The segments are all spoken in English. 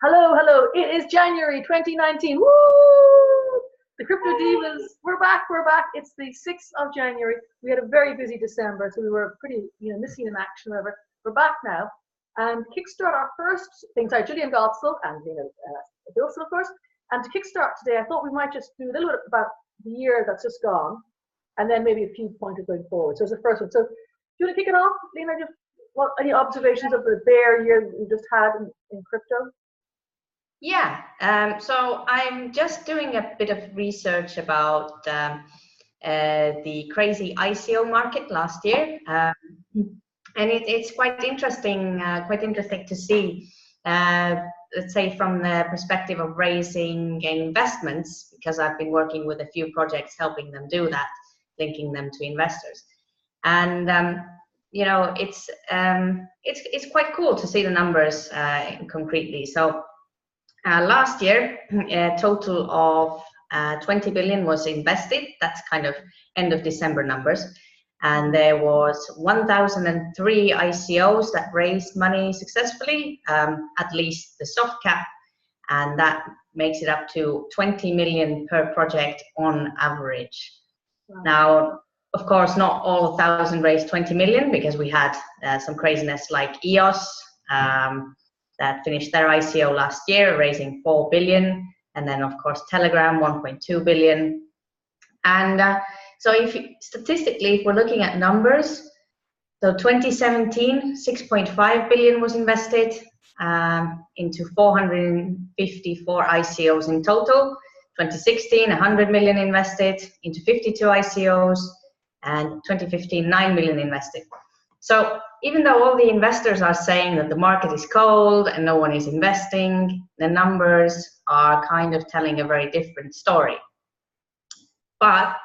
Hello, hello. It is January 2019. Woo! The Crypto Divas, we're back, we're back. It's the 6th of January. We had a very busy December, so we were pretty, missing in action, whatever. We're back now. And to kickstart our first thing, sorry, Julian Godsell and Liina Bilson, of course. And to kickstart today, I thought we might just do a little bit about the year that's just gone, and then maybe a few pointers going forward. So it's the first one. So do you want to kick it off, Liina? Just any observations of the bear year that we just had in crypto? Yeah, so I'm just doing a bit of research about the crazy ICO market last year, and it's quite interesting to see, let's say, from the perspective of raising investments, because I've been working with a few projects helping them do that, linking them to investors, and it's quite cool to see the numbers concretely. So. Last year, a total of 20 billion was invested. That's kind of end of December numbers. And there was 1,003 ICOs that raised money successfully, at least the soft cap. And that makes it up to 20 million per project on average. Wow. Now, of course, not all 1,000 raised 20 million, because we had some craziness like EOS, that finished their ICO last year, raising 4 billion. And then, of course, Telegram, 1.2 billion. And so statistically, if we're looking at numbers, so 2017, 6.5 billion was invested into 454 ICOs in total. 2016, 100 million invested into 52 ICOs. And 2015, 9 million invested. So even though all the investors are saying that the market is cold and no one is investing, the numbers are kind of telling a very different story. But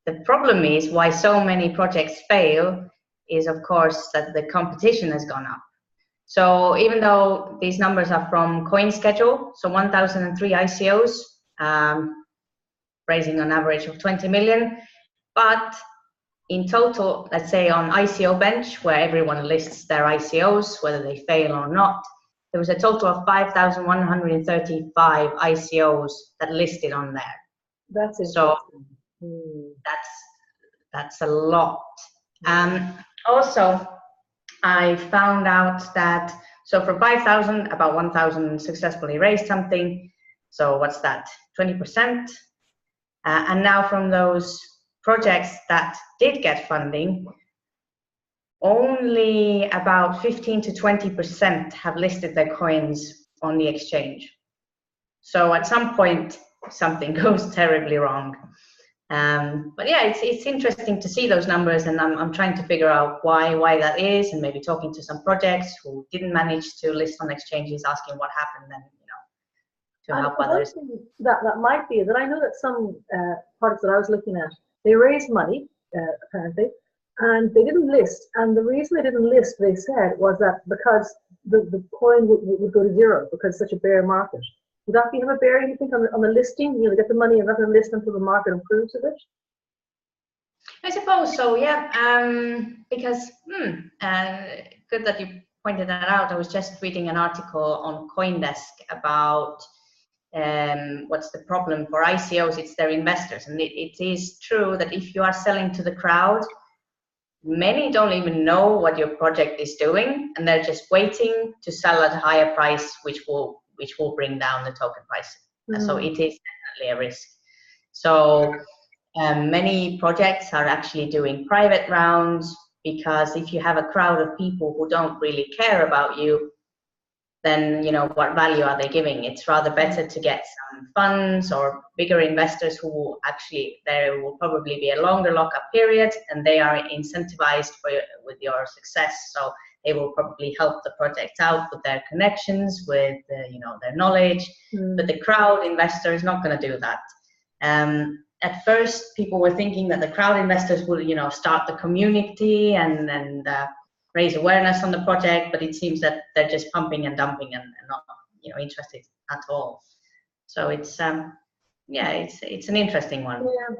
the problem is why so many projects fail is, of course, that the competition has gone up. So even though these numbers are from CoinSchedule, so 1,003 ICOs, raising on average of 20 million, but in total, let's say on ICO Bench, where everyone lists their ICOs, whether they fail or not, there was a total of 5,135 ICOs that listed on there. That's interesting. So that's a lot. Also, I found out that, so for 5,000, about 1,000 successfully raised something. So what's that? 20%. And now from those projects that did get funding, only about 15 to 20% have listed their coins on the exchange. So at some point, something goes terribly wrong. But yeah, it's interesting to see those numbers, and I'm trying to figure out why that is, and maybe talking to some projects who didn't manage to list on exchanges, asking what happened, and to help others. That might be that I know that some projects that I was looking at, they raised money, apparently, and they didn't list. And the reason they didn't list, they said, was that because the coin would go to zero because it's such a bear market. Would that have a bearing, you think, on the listing? They get the money and not going to list until the market improves a bit? I suppose so, yeah. Because, good that you pointed that out. I was just reading an article on CoinDesk about what's the problem for ICOs. It's their investors, and it is true that if you are selling to the crowd, many don't even know what your project is doing, and they're just waiting to sell at a higher price, which will bring down the token price. So it is definitely a risk. So many projects are actually doing private rounds, because if you have a crowd of people who don't really care about you, then what value are they giving? It's rather better to get some funds or bigger investors who actually, there will probably be a longer lockup period, and they are incentivized with your success. So they will probably help the project out with their connections, with their knowledge. But the crowd investor is not going to do that. At first, people were thinking that the crowd investors will start the community and raise awareness on the project, but it seems that they're just pumping and dumping and not interested at all. So it's it's an interesting one. Yeah,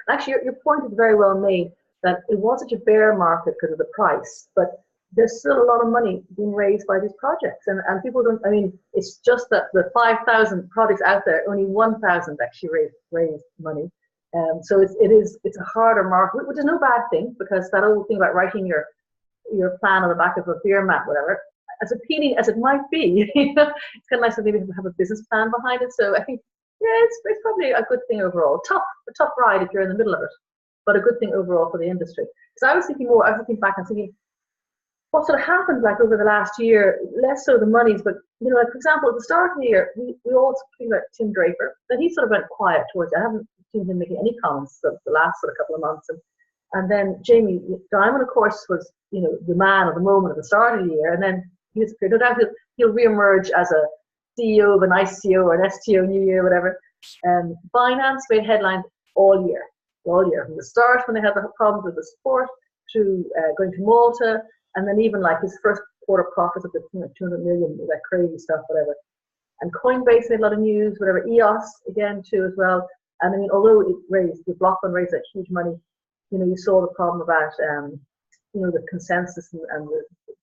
actually your point is very well made, that it was such a bear market because of the price, but there's still a lot of money being raised by these projects, and people don't. I mean, it's just that the 5,000 projects out there, only 1,000 actually raised money. So it's a harder market, which is no bad thing, because that old thing about writing your plan on the back of a beer mat, whatever, as appealing as it might be, it's kind of nice to maybe have a business plan behind it. So I think, yeah, it's probably a good thing overall. A tough ride if you're in the middle of it, but a good thing overall for the industry. So I was looking back and thinking, what sort of happened like over the last year, less so the monies, but like for example, at the start of the year, we all speaking about Tim Draper, but he sort of went quiet towards it. I haven't seen him making any comments the last sort of couple of months. And then Jamie Dimon, of course, was the man of the moment at the start of the year, and then he disappeared. No doubt he'll reemerge as a CEO of an ICO or an STO New Year, whatever. Binance made headlines all year, from the start when they had the problems with the support to going to Malta, and then even like his first quarter profits of the 200 million, that crazy stuff, whatever. And Coinbase made a lot of news, whatever. EOS again too as well. And I mean, although the block fund raised that huge money, you saw the problem about the consensus and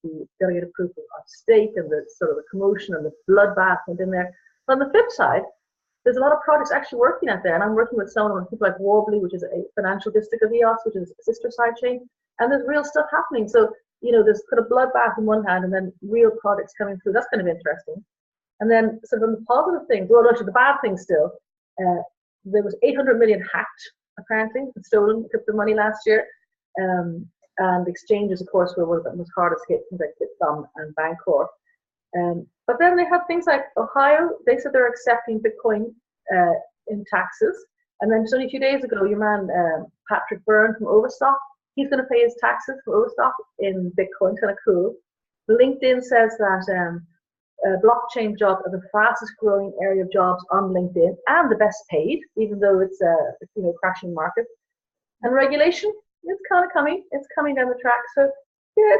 the delegated proof of stake and the sort of the commotion and the bloodbath went in there. But on the flip side, there's a lot of projects actually working out there, and I'm working with some of them, people like Wobbly, which is a financial district of EOS, which is a sister side chain, and there's real stuff happening. So there's kind of bloodbath on one hand, and then real projects coming through. That's kind of interesting. And then sort of on the positive things, well, actually the bad things still, there was 800 million hacked, apparently, stolen crypto money last year. And exchanges, of course, were one of the most hardest hit, things like Bitthumb and Bancor. But then they have things like Ohio. They said they're accepting Bitcoin in taxes. And then just only a few days ago, your man Patrick Byrne from Overstock, he's going to pay his taxes for Overstock in Bitcoin. Kind of cool. LinkedIn says that blockchain jobs are the fastest growing area of jobs on LinkedIn and the best paid, even though it's a crashing market. And regulation, it's kind of coming. It's coming down the track. So yeah,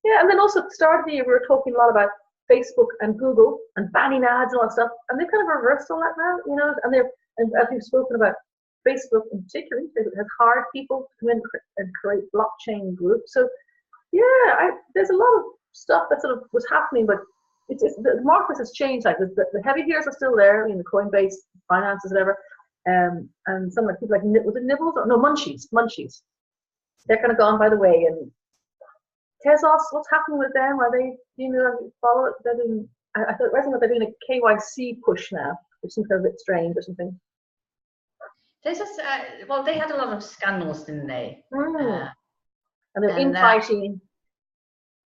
yeah. And then also at the start of the year, we were talking a lot about Facebook and Google and banning ads and all that stuff, and they've kind of reversed all that now, and as we've spoken about, Facebook in particular, has hired people to come in and create blockchain groups. So yeah, there's a lot of stuff that sort of was happening, but the market has changed. Like the heavy hitters are still there, the Coinbase, Finances, whatever, and some like people like, was it Nibbles? No, Munchies. They're kind of gone by the way. And Tezos, what's happening with them? Are they, follow it? I thought they're doing a KYC push now, which seems a bit strange or something. Well, they had a lot of scandals, didn't they? And they're infighting.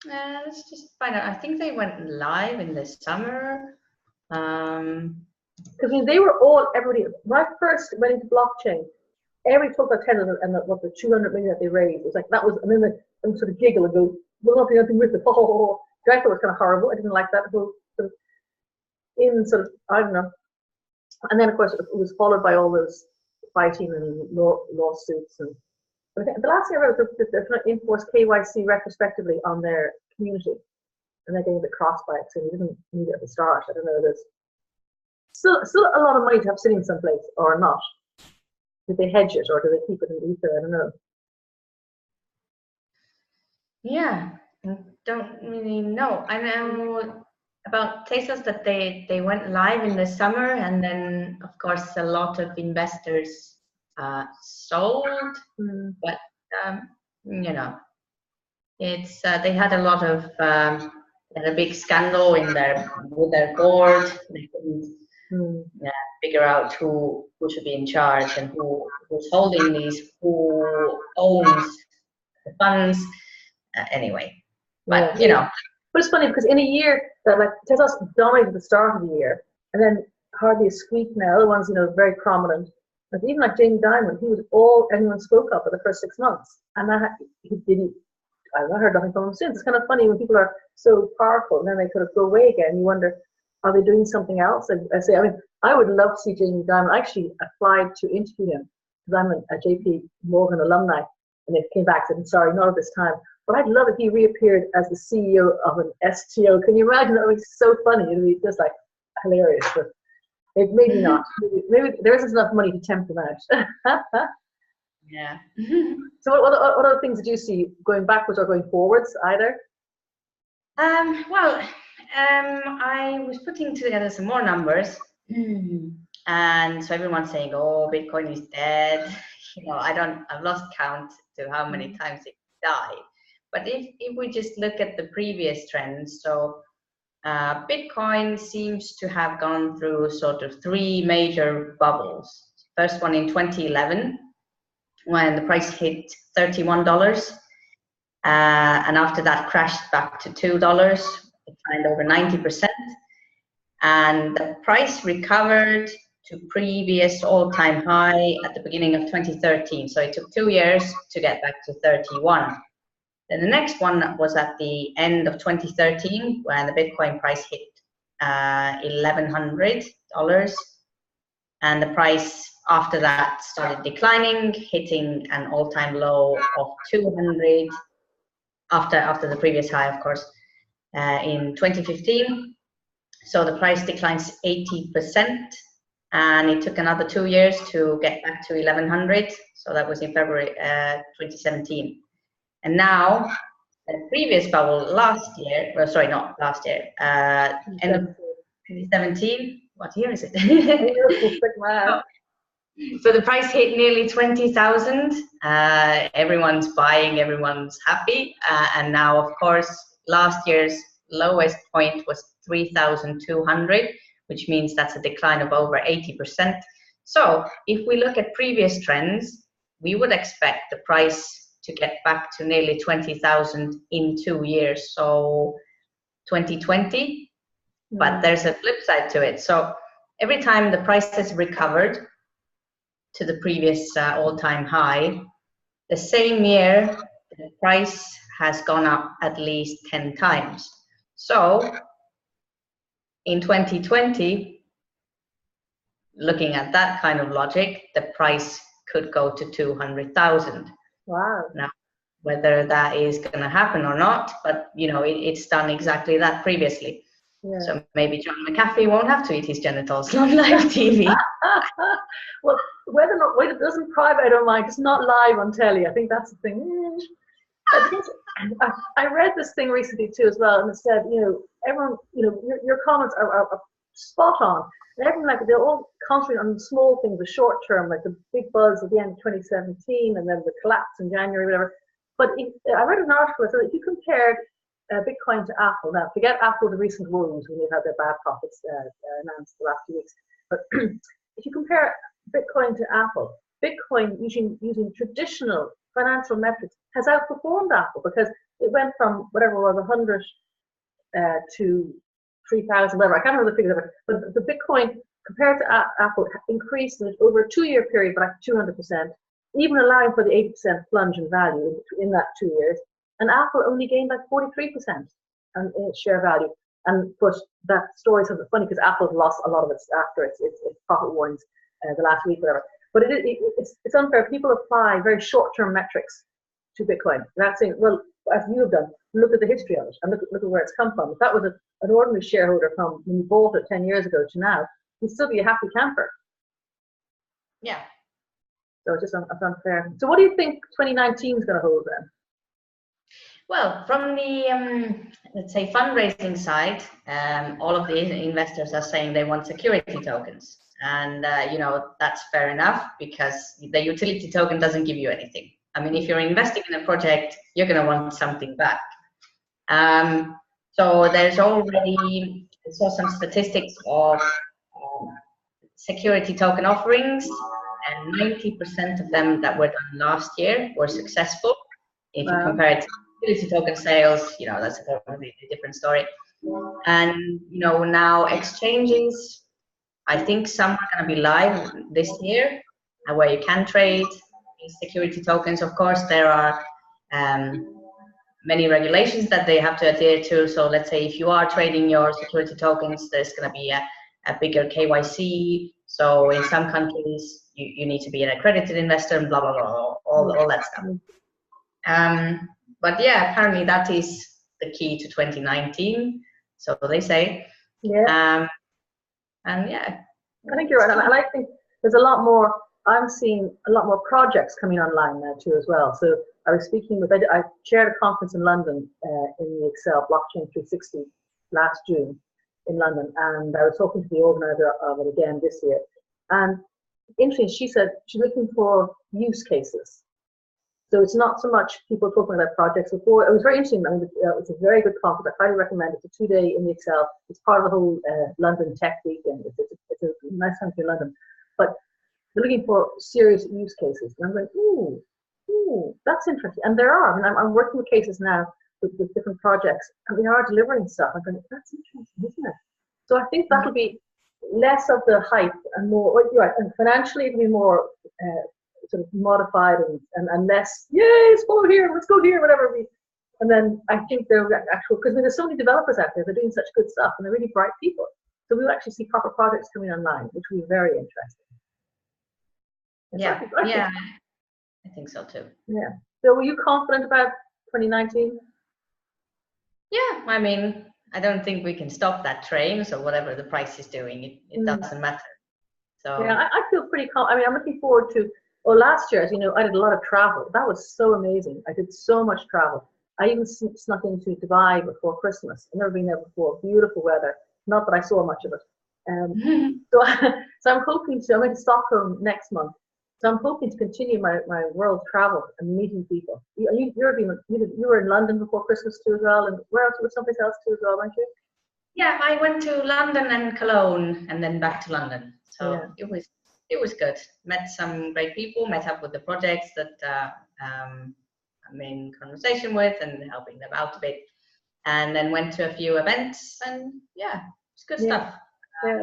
Let's just find out. I think they went live in the summer. Because they were everybody, when I first went into blockchain, everybody talked about Tether and what the 200 million that they raised. It was like, that was, and then they sort of giggle and go, we'll not do anything with it. Oh. I thought it was kind of horrible. I didn't like that whole sort of, I don't know. And then, of course, it was followed by all those fighting and lawsuits. And I think the last thing I read was that they're trying to enforce KYC retrospectively on their community. And they're getting a bit cross by it, so we didn't need it at the start. I don't know, there's still a lot of money to have sitting someplace or not. Do they hedge it or do they keep it in ether? I don't know. Yeah, I don't really know. I know about Tezos that they went live in the summer, and then of course a lot of investors sold, but it's they had a lot of they had a big scandal with their board. They couldn't figure out who should be in charge and who's holding these, who owns the funds. Anyway, but But it's funny because in a year that like Tezos dominated at the start of the year, and then hardly a squeak now. Other ones, very prominent. But even like Jamie Dimon, he was all anyone spoke of for the first 6 months, and that he didn't. I've not heard nothing from him since. It's kind of funny when people are so powerful and then they sort of go away again. You wonder, are they doing something else? And I would love to see Jamie Dimon. I actually applied to interview him because I'm a JP Morgan alumni, and they came back and said, sorry, not at this time. But I'd love if he reappeared as the CEO of an STO. Can you imagine? That would be so funny. It would be just like hilarious. But maybe not. Maybe there isn't enough money to tempt him out. Yeah. So what other things did you see going backwards or going forwards either? Well, I was putting together some more numbers, and so everyone's saying, "Oh, Bitcoin is dead." I've lost count to how many times it died. But if we just look at the previous trends, so Bitcoin seems to have gone through sort of three major bubbles. First one in 2011, when the price hit $31. And after that crashed back to $2, declined over 90%. And the price recovered to previous all-time high at the beginning of 2013. So it took 2 years to get back to 31. Then the next one was at the end of 2013, when the Bitcoin price hit $1,100. And the price after that started declining, hitting an all-time low of 200 after the previous high, of course, in 2015. So the price declines 80%, and it took another 2 years to get back to 1100. So that was in February 2017. And now, the previous bubble last year, well, sorry, not last year, end of 2017. What year is it? So the price hit nearly 20,000. Everyone's buying, everyone's happy. And now, of course, last year's lowest point was 3,200, which means that's a decline of over 80%. So if we look at previous trends, we would expect the price to get back to nearly 20,000 in 2 years. So 2020, but there's a flip side to it. So every time the price has recovered to the previous all-time high, the same year the price has gone up at least 10 times. So in 2020, looking at that kind of logic, the price could go to 200,000. Wow. Now, whether that is going to happen or not, but it's done exactly that previously. Yeah. So maybe John McAfee won't have to eat his genitals on live TV. Well, whether it doesn't private, I don't mind. It's not live on telly. I think that's the thing. I read this thing recently too as well, and it said, everyone, your comments are spot on. And everyone, like, they're all concentrating on small things, the short term, like the big buzz at the end of 2017, and then the collapse in January, whatever. But I read an article that said if you compared Bitcoin to Apple, now forget Apple, the recent wounds when they've had their bad profits announced the last few weeks, but if you compare Bitcoin to Apple, Bitcoin using traditional financial metrics has outperformed Apple, because it went from whatever it was 100 to 3,000, whatever, I can't remember the figure, but the Bitcoin compared to Apple increased over a 2-year period by 200%, even allowing for the 80% plunge in value in that 2 years. And Apple only gained like 43% in its share value. And but that story is something funny, because Apple lost a lot of its after its profit warnings the last week, whatever. But it's unfair. People apply very short-term metrics to Bitcoin. That's saying, well, as you have done, look at the history of it and look at where it's come from. If that was an ordinary shareholder from when you bought it 10 years ago to now, you'd still be a happy camper. Yeah. So it's just unfair. So what do you think 2019 is going to hold then? Well, from the, let's say, fundraising side, all of the investors are saying they want security tokens. And, that's fair enough, because the utility token doesn't give you anything. I mean, if you're investing in a project, you're going to want something back. So there's already, I saw some statistics of security token offerings, and 90% of them that were done last year were successful. If you compare it to utility token sales, that's a completely different story. And, now exchanges, I think some are going to be live this year, where you can trade security tokens. Of course, there are many regulations that they have to adhere to. So let's say if you are trading your security tokens, there's going to be a bigger KYC. So in some countries, you need to be an accredited investor and blah, blah, blah, all that stuff. But yeah, apparently that is the key to 2019. So they say. Yeah. And yeah. I think you're right. And I think there's a lot more I'm seeing a lot more projects coming online now too as well. So I was speaking with, I chaired a conference in London in the Excel Blockchain 360 last June in London, and I was talking to the organizer of it again this year. And interesting, she said she's looking for use cases. So it's not so much people talking about projects before. It was very interesting. I mean, it's a very good conference. I highly recommend it. It's a 2-day in the Excel. It's part of the whole London Tech Week, and it's a nice time to be in London. But they're looking for serious use cases. And I'm going, ooh, that's interesting. And there are. I mean, I'm working with cases now with different projects, and we are delivering stuff. I'm going, that's interesting, isn't it? So I think that'll be less of the hype and more, right, and financially it'll be more sort of modified and less, yay, let's follow here, let's go here, whatever. And then I think there will actual, because there's so many developers out there, they're doing such good stuff, and they're really bright people. So we'll actually see proper projects coming online, which will be very interesting. Yeah, I think so too. Yeah. So were you confident about 2019? Yeah, I mean, I don't think we can stop that train. So whatever the price is doing, it doesn't matter. So yeah, I feel pretty confident. I mean, I'm looking forward to. Well, last year, as you know, I did a lot of travel. That was so amazing. I did so much travel. I even snuck into Dubai before Christmas. I've never been there before. Beautiful weather. Not that I saw much of it. So I'm hoping to. I'm going to Stockholm next month. So I'm hoping to continue my world travel and meeting people. You were in London before Christmas too as well, and where else? Was someplace else too as well, weren't you? Yeah, I went to London and Cologne, and then back to London. So it was good. Met some great people. Met up with the projects that I'm in conversation with and helping them out a bit. And then went to a few events, and it's good stuff. I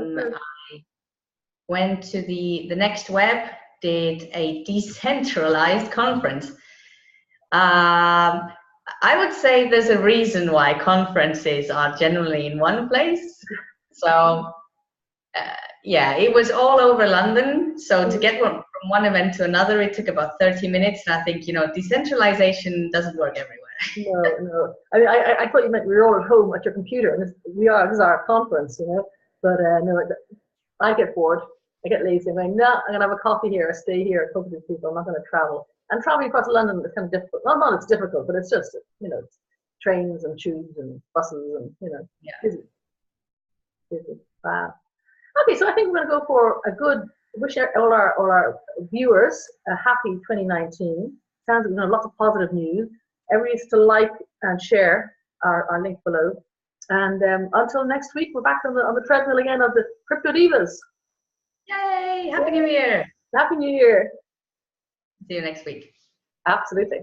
went to the Next Web. Did a decentralized conference. I would say there's a reason why conferences are generally in one place. So it was all over London. So to get from one event to another, it took about 30 minutes. And I think, decentralization doesn't work everywhere. No. I mean, I thought you meant we were all at home at your computer, and this is our conference, But no, I get bored. I get lazy. I'm going, no, I'm going to have a coffee here, stay here, talk to these people. I'm not going to travel. And traveling across London is kind of difficult. Not it's difficult, but it's just, it's trains and tubes and buses and, busy. Okay, so I think we're going to go for a good, wish all our viewers a happy 2019. Sounds like lots of positive news. Everybody is to like and share our link below. And until next week, we're back on the treadmill again of the Crypto Divas. Yay! Happy New Year! Happy New Year! See you next week. Absolutely.